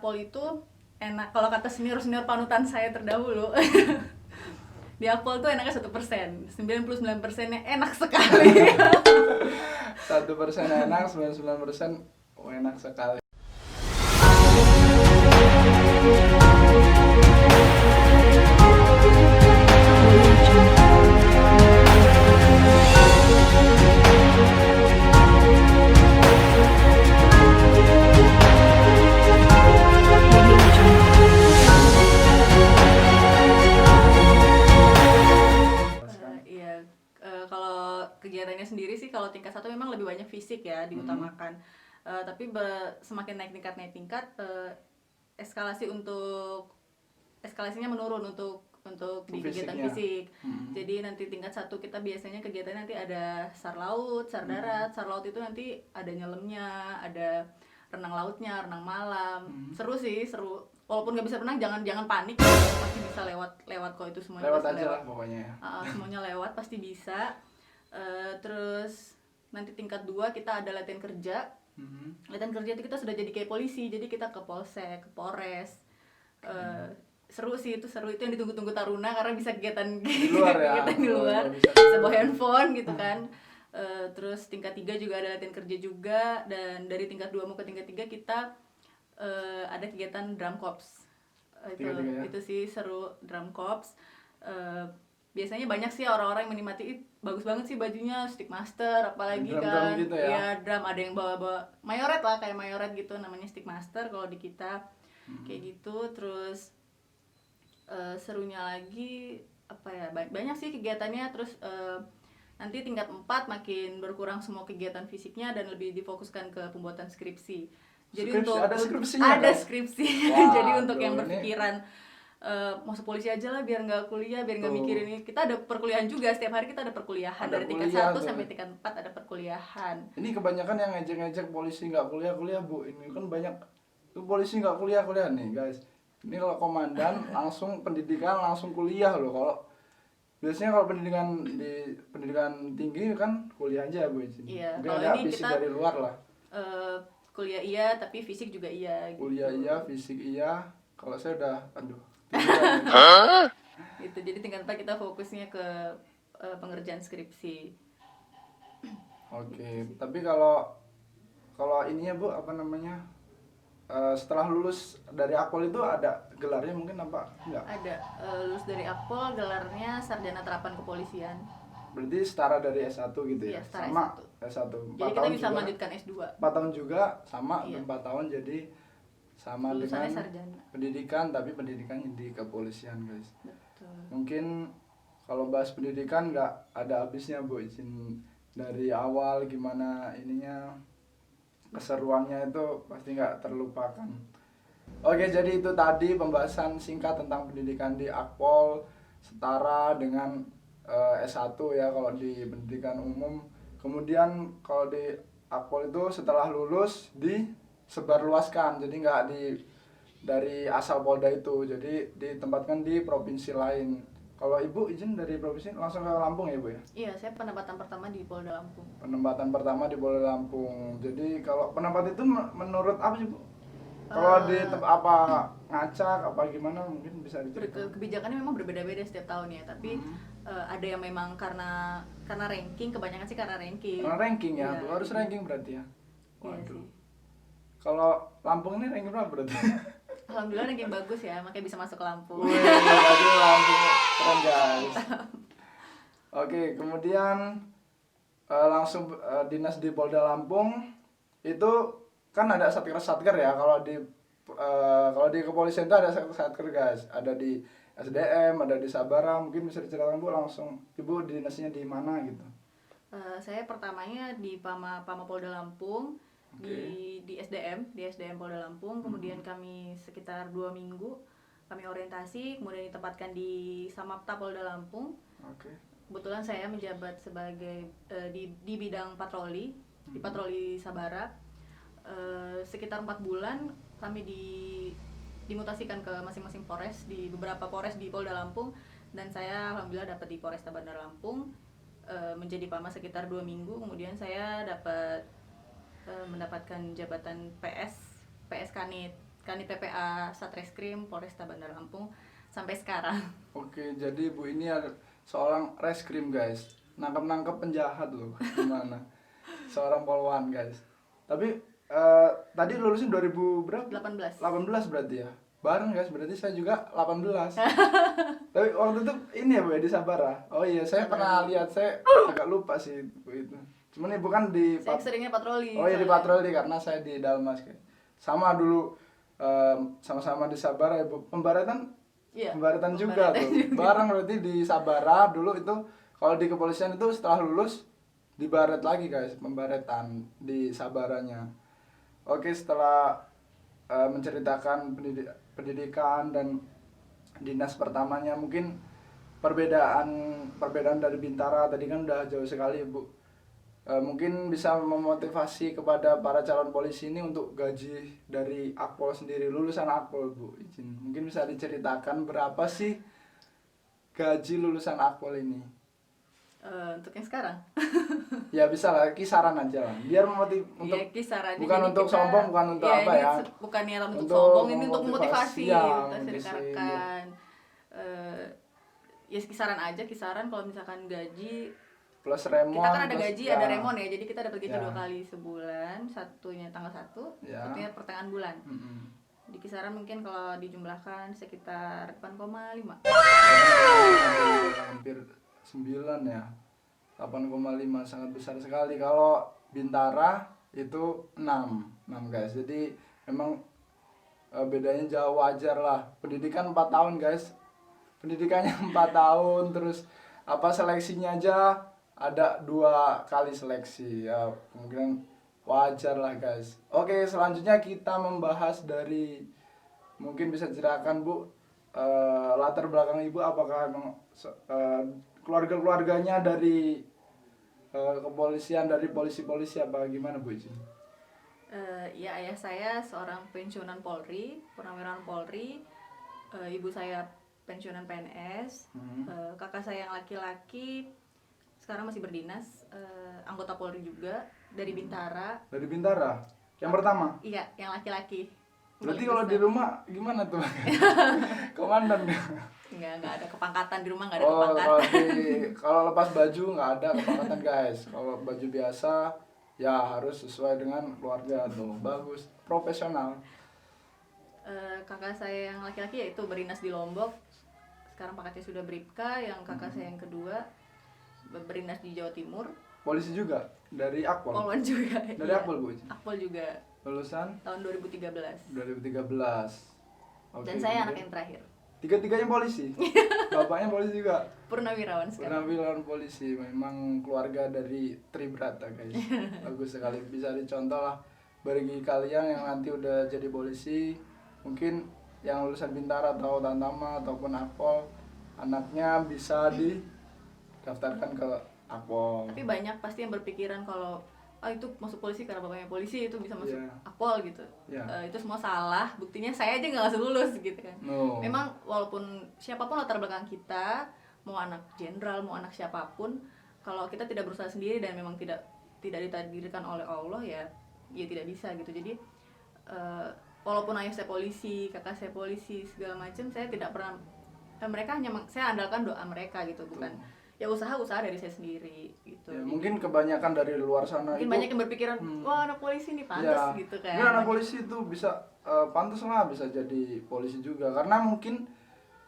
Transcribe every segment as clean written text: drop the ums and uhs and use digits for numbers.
Akpol itu enak, kalau kata senior panutan saya terdahulu. Di Akpol tuh enaknya 1%, 99%-nya enak sekali. 1% enak, 99% enak sekali. Kalau kegiatannya sendiri sih kalau tingkat 1 memang lebih banyak fisik ya diutamakan. Tapi semakin naik tingkat eskalasinya menurun untuk di kegiatan fisik. Jadi nanti tingkat 1 kita biasanya kegiatan nanti ada SAR laut, SAR darat. SAR laut itu nanti ada nyelemnya, ada renang lautnya, renang malam. Seru sih, seru. Walaupun nggak bisa renang jangan panik, pasti bisa lewat kok itu semuanya. Lewat aja lah pokoknya. Semuanya lewat pasti bisa. Terus nanti tingkat 2 kita ada latihan kerja. Latihan kerja itu kita sudah jadi kayak polisi, jadi kita ke polsek, ke polres. Seru sih, itu seru, itu yang ditunggu-tunggu Taruna karena bisa kegiatan di luar ya. kegiatan di luar, bisa bawa handphone gitu kan. Terus tingkat 3 juga ada latihan kerja juga, dan dari tingkat 2 mau ke tingkat 3 kita ada kegiatan drum corps. Itu sih seru, drum corps. Biasanya banyak sih orang-orang yang menikmati, bagus banget sih bajunya, stickmaster apalagi drum kan gitu ya. Drum ada yang bawa mayoret lah, kayak mayoret gitu namanya stickmaster kalau di kita. Kayak gitu. Terus serunya lagi apa ya, banyak sih kegiatannya. Terus nanti tingkat 4 makin berkurang semua kegiatan fisiknya dan lebih difokuskan ke pembuatan skripsi. Jadi ada skripsinya ada skripsi. Jadi untuk yang berpikiran masuk polisi aja lah biar nggak kuliah, biar nggak mikirin ini. Kita ada perkuliahan juga, setiap hari kita ada perkuliahan, dari tingkat 1 sampai tingkat 4 ada perkuliahan. Ini kebanyakan yang ngejek-ngejek polisi nggak kuliah Bu. Ini kan banyak tuh polisi nggak kuliah nih guys. Ini kalau komandan langsung pendidikan langsung kuliah loh. Kalau biasanya kalau pendidikan tinggi kan kuliah aja Bu. Iya, kalau ini fisik kita dari luar lah. Kuliah iya, tapi fisik juga iya. Gitu. Kuliah iya, fisik iya. Kalau saya udah, Gitu. Jadi tingkat 4 kita fokusnya ke pengerjaan skripsi. Oke. Tapi kalau ininya Bu, apa namanya? Setelah lulus dari Akpol itu ada gelarnya mungkin apa? Enggak? Ada. Lulus dari Akpol gelarnya Sarjana Terapan Kepolisian. Berarti setara dari S1 gitu ya? Iya, setara sama S1. S1. Jadi kita bisa melanjutkan S2. 4 tahun juga sama, iya. 4 tahun jadi sama lulusannya dengan sarjana. Pendidikan, tapi pendidikannya di kepolisian guys. Betul. Mungkin kalau bahas pendidikan nggak ada habisnya Bu, izin dari awal gimana ininya, keseruannya itu pasti nggak terlupakan. Oke, jadi itu tadi pembahasan singkat tentang pendidikan di Akpol setara dengan S1 ya kalau di pendidikan umum. Kemudian kalau di Akpol itu setelah lulus disebarluaskan, jadi nggak dari asal Polda itu, jadi ditempatkan di provinsi lain. Kalau Ibu izin dari provinsi langsung ke Lampung ya Bu ya? Iya, saya penempatan pertama di Polda Lampung. Penempatan pertama di Polda Lampung. Jadi kalau penempatan itu menurut apa sih Bu? Kalau di apa ngacak apa gimana mungkin bisa diceritain. Kebijakannya memang berbeda-beda setiap tahun ya, tapi ada yang memang karena ranking, kebanyakan sih karena ranking. Karena ranking ya, Bu, harus ranking berarti ya. Waduh. Kalau Lampung ini ranking berapa berarti? Alhamdulillah ranking bagus ya, makanya bisa masuk ke Lampung. Wih, aduh Lampung keren guys. Oke, kemudian langsung dinas di Polda Lampung itu kan ada satker ya. Kalau di kepolisian itu ada satker guys, ada di SDM, ada di Sabara. Mungkin bisa diceritakan Bu langsung Ibu dinasnya di mana gitu. Saya pertamanya di Pama Polda Lampung. Okay. di SDM Polda Lampung. Kemudian kami sekitar 2 minggu kami orientasi, kemudian ditempatkan di Samapta Polda Lampung. Okay. Kebetulan saya menjabat sebagai di bidang patroli, di patroli Sabara. Sekitar 4 bulan kami dimutasikan ke masing-masing Polres, di beberapa Polres di Polda Lampung, dan saya alhamdulillah dapat di Polresta Bandar Lampung, menjadi Pama sekitar 2 minggu. Kemudian saya mendapatkan jabatan PS Kanit. Kanit PPA Satreskrim Polresta Bandar Lampung sampai sekarang. Oke, jadi Bu ini ada seorang reskrim guys, nangkep penjahat loh, gimana? Seorang polwan guys. Tapi tadi lulusin 2000 berapa? 18. 18 berarti ya. Bareng guys, berarti saya juga 18. Tapi waktu itu ini ya Bu ya, di Sabara. Oh iya, saya pernah lihat, saya agak lupa sih Bu itu. Cuman ibu kan di Saya seringnya patroli. Oh iya di soalnya. patroli karena saya di Dalmas kayak. Sama dulu sama-sama di Sabara ya Bu. Pembaratan Iya, pembaratan juga pembaratan tuh. juga. Bareng berarti di Sabara dulu itu kalau di kepolisian itu setelah lulus dibaret lagi guys, pembaretan di Sabaranya. Oke, setelah menceritakan pendidikan dan dinas pertamanya, mungkin perbedaan dari Bintara tadi kan udah jauh sekali Bu. Mungkin bisa memotivasi kepada para calon polisi ini untuk gaji dari Akpol sendiri, lulusan Akpol Bu, izin. Mungkin bisa diceritakan berapa sih gaji lulusan Akpol ini? Untuk yang sekarang. Ya bisa lah, kisaran aja lah. Biar untuk Iya, kisarannya. bukan Jadi untuk sombong, bukan untuk iya, apa ini ya? bukan niatan untuk Untuk sombong, ini untuk memotivasi, memotivasi ya, kita memotivasi. rekan-rekan. Ya kisaran aja, kisaran kalau misalkan gaji plus remon. kita kan ada plus- gaji, ya, ada remon ya. Jadi kita dapat gaji Ya. 2 kali sebulan, satunya tanggal 1, Ya. satunya pertengahan bulan. Mm-mm. Di kisaran mungkin kalau dijumlahkan sekitar 8,5. Hampir 9 ya. 8,5 sangat besar sekali. Kalau Bintara itu 6 guys. Jadi memang bedanya jauh, wajar lah. Pendidikan 4 tahun guys. Pendidikannya 4 tahun, terus apa seleksinya aja ada 2 kali seleksi ya, kemungkinan wajar lah guys. Oke, selanjutnya kita membahas dari, mungkin bisa ceritakan Bu latar belakang ibu, apakah emang keluarganya dari kepolisian, dari polisi apa gimana Bu izin? Ya, ayah saya seorang pensiunan Polri, purnawirawan Polri. Ibu saya pensiunan PNS. Kakak saya yang laki-laki sekarang masih berdinas, anggota Polri juga dari Bintara. Dari Bintara yang pertama? Iya, yang laki-laki. Berarti Paling kalau besar. di rumah gimana tuh? Komandan? Nggak ada kepangkatan di rumah, nggak ada Oh, kepangkatan. kalau lepas baju nggak ada kepangkatan guys. Kalau baju biasa ya harus sesuai dengan keluarga tuh, bagus, profesional. Kakak saya yang laki-laki yaitu berdinas di Lombok. Sekarang pangkatnya sudah Bribka. Yang kakak saya yang kedua berdinas di Jawa Timur. Polisi juga dari Akpol. Polwan juga. Dari iya. Akpol Bu. Akpol juga Lulusan tahun 2013. 2013. Oke, Dan saya anak kemudian yang terakhir. tiga-tiganya polisi. Bapaknya polisi juga. Purnawirawan sekarang. Purnawirawan polisi, memang keluarga dari Tribrata guys. Bagus sekali, bisa dicontoh lah bagi kalian yang nanti udah jadi polisi, mungkin yang lulusan Bintara atau Tantama ataupun Akpol, anaknya bisa didaftarkan ke Akpol. Tapi banyak pasti yang berpikiran kalau itu masuk polisi karena bapaknya polisi, itu bisa masuk Iya. Akpol gitu. Iya. Itu semua salah. Buktinya saya aja nggak langsung lulus gitu kan. No. Memang walaupun siapapun latar belakang kita, mau anak jenderal, mau anak siapapun, kalau kita tidak berusaha sendiri dan memang tidak ditakdirkan oleh Allah, ya tidak bisa gitu. Jadi walaupun ayah saya polisi, kakak saya polisi, segala macam, saya tidak pernah, mereka hanya saya andalkan doa mereka gitu, bukan ya usaha dari saya sendiri gitu. Ya, mungkin kebanyakan dari luar sana Mungkin itu banyak yang berpikiran, wah anak polisi nih pantas ya, gitu kan. mungkin anak polisi itu bisa pantas lah bisa jadi polisi juga, karena mungkin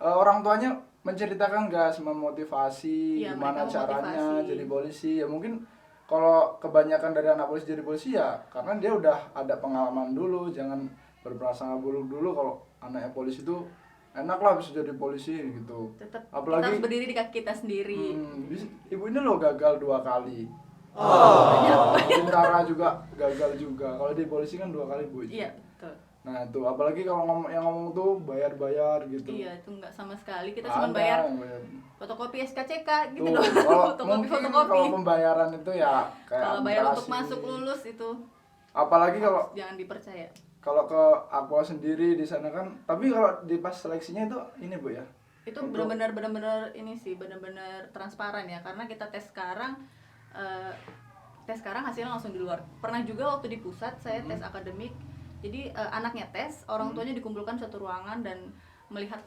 orang tuanya menceritakan guys, memotivasi Iya, gimana mereka caranya memotivasi. jadi polisi. Ya mungkin kalau kebanyakan dari anak polisi jadi polisi ya karena dia udah ada pengalaman dulu, jangan berprasangka buruk dulu kalau anaknya polisi itu enak lah bisa jadi polisi gitu. Tetap Apalagi kita harus berdiri di kaki kita sendiri. Ibu ini loh gagal 2 kali. Bintara juga gagal juga. Kalau di polisi kan 2 kali Bu. Iya, betul. Nah itu apalagi kalau ngomong tuh bayar gitu. Iya, itu nggak sama sekali. Kita Ada cuma bayar yang bayar. fotokopi SKCK gitu Tuh, loh. kalau mungkin kalau pembayaran itu ya kayak Kalau bayar untuk administrasi. masuk lulus itu Apalagi kalau jangan dipercaya. ke Akpol sendiri di sana kan, tapi kalau di pas seleksinya itu ini Bu ya. Itu Untuk- benar-benar ini sih, benar-benar transparan ya, karena kita tes sekarang hasilnya langsung di luar. Pernah juga waktu di pusat saya tes akademik, Jadi anaknya tes, orang tuanya dikumpulkan satu ruangan dan melihat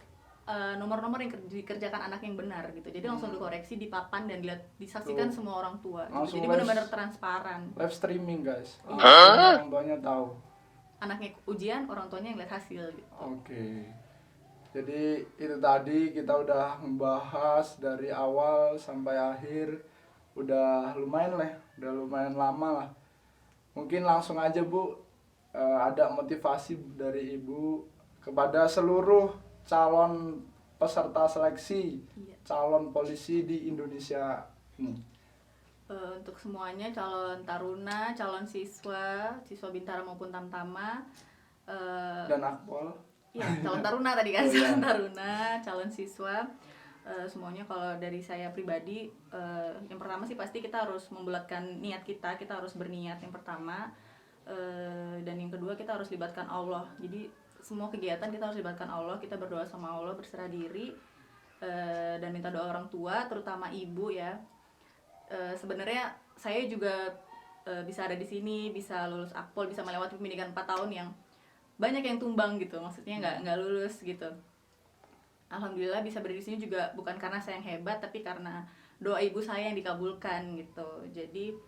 nomor-nomor yang dikerjakan anak yang benar gitu. Jadi langsung dikoreksi di papan dan disaksikan semua orang tua. Gitu. Jadi benar-benar transparan. Live streaming guys. Iya. Orang tuanya tahu. Anaknya ujian, orang tuanya yang lihat hasil gitu. Oke. Jadi itu tadi kita udah membahas dari awal sampai akhir. Udah lumayan lama lah. Mungkin langsung aja Bu, ada motivasi dari Ibu kepada seluruh calon peserta seleksi calon polisi di Indonesia ini. Untuk semuanya, calon taruna, calon siswa Bintara maupun Tamtama, dan Akpol. Iya, calon taruna tadi kan, calon taruna, calon siswa, semuanya kalau dari saya pribadi, yang pertama sih pasti kita harus membulatkan niat kita harus berniat yang pertama, dan yang kedua kita harus libatkan Allah. Jadi semua kegiatan kita harus libatkan Allah, kita berdoa sama Allah, berserah diri, dan minta doa orang tua, terutama ibu ya. Sebenarnya saya juga bisa ada di sini, bisa lulus Akpol, bisa melewati pendidikan 4 tahun yang banyak yang tumbang gitu, maksudnya nggak lulus gitu. Alhamdulillah bisa berada di sini juga bukan karena saya yang hebat, tapi karena doa ibu saya yang dikabulkan gitu. Jadi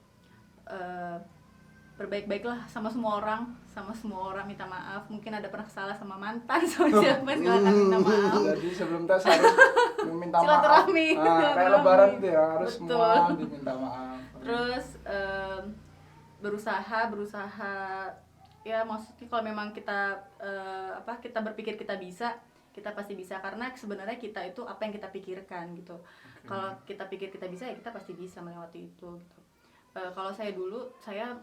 berbaik-baiklah sama semua orang, minta maaf. Mungkin ada pernah salah sama mantan, sama siapa, silakan minta maaf. Jadi sebelum tes harus meminta maaf. Silaturahmi. Kayak lebaran tuh ya, harus Betul. semua diminta maaf. Terus berusaha ya, maksudnya kalau memang kita kita berpikir kita bisa, kita pasti bisa, karena sebenarnya kita itu apa yang kita pikirkan gitu. Kalau kita pikir kita bisa, ya kita pasti bisa melewati itu gitu. Kalau saya dulu, saya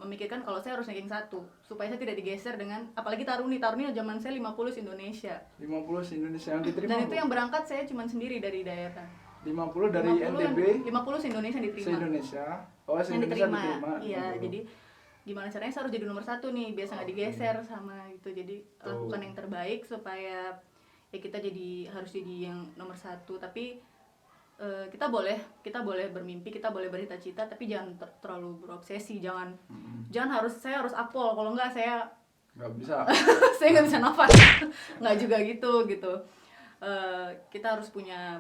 memikirkan kalau saya harus ranking 1 supaya saya tidak digeser dengan, apalagi taruni zaman saya 50 Indonesia. 50 Indonesia yang diterima. Dan itu yang berangkat saya cuma sendiri dari daerah. 50 dari NTB. 50 Indonesia yang diterima. Se-Indonesia. Oh, Yang se-Indonesia diterima. diterima. Iya, jadi gimana caranya saya harus jadi nomor 1 nih, biasa nggak digeser sama gitu. Jadi lakukan yang terbaik supaya ya kita harus jadi yang nomor 1. Tapi kita boleh bermimpi, kita boleh bercita-cita, tapi jangan terlalu berobsesi, jangan saya harus Akpol, kalau enggak saya nggak bisa. saya nggak bisa nafas. Nggak juga gitu. Kita harus punya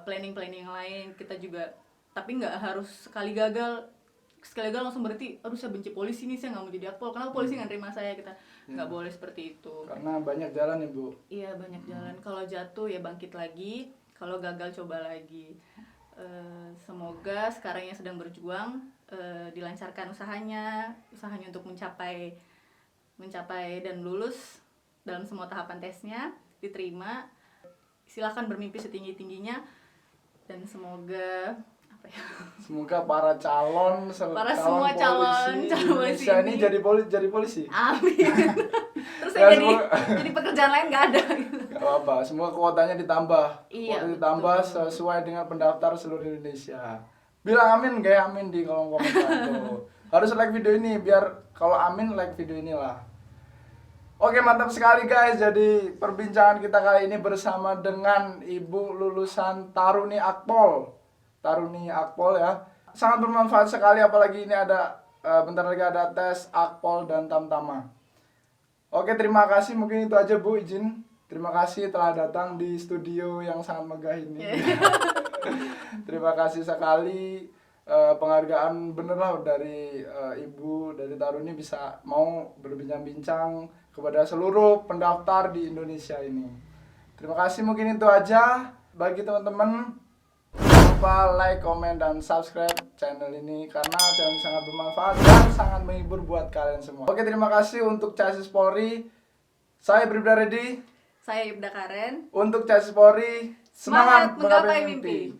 planning yang lain. Kita juga, tapi nggak harus sekali gagal langsung berarti aduh saya benci polisi nih, saya nggak mau jadi Akpol, kenapa polisi nggak terima saya. Kita nggak boleh seperti itu, karena banyak jalan ya Bu. Iya, banyak jalan. Kalau jatuh ya bangkit lagi, kalau gagal coba lagi. Semoga sekarang yang sedang berjuang dilancarkan usahanya untuk mencapai dan lulus dalam semua tahapan tesnya, diterima. Silakan bermimpi setinggi-tingginya, dan semoga semoga para semua calon polisi ini jadi polisi. Amin. Terus saya jadi pekerjaan lain nggak ada. Gak apa-apa, semua kuotanya ditambah. Iya, kuota ditambah sesuai dengan pendaftar seluruh Indonesia. Bilang amin, kayak amin di kolom komentar tuh. Harus like video ini, biar kalau amin like video inilah. Oke, mantap sekali guys. Jadi perbincangan kita kali ini bersama dengan Ibu lulusan Taruni Akpol ya. Sangat bermanfaat sekali, apalagi ini ada bentar lagi ada tes Akpol dan Tamtama. Oke, terima kasih. Mungkin itu aja Bu, izin. Terima kasih telah datang di studio yang sangat megah ini. Terima kasih sekali. Penghargaan bener lah dari Ibu dari Taruni bisa mau berbincang-bincang kepada seluruh pendaftar di Indonesia ini. Terima kasih, mungkin itu aja. Bagi teman-teman, jangan lupa like, komen, dan subscribe channel ini karena channel ini sangat bermanfaat dan sangat menghibur buat kalian semua. Oke, terima kasih untuk Chassis Polri. Saya Bribda Reddy. Saya Ibda Karen. Untuk Chassis Polri, semangat menggapai mimpi.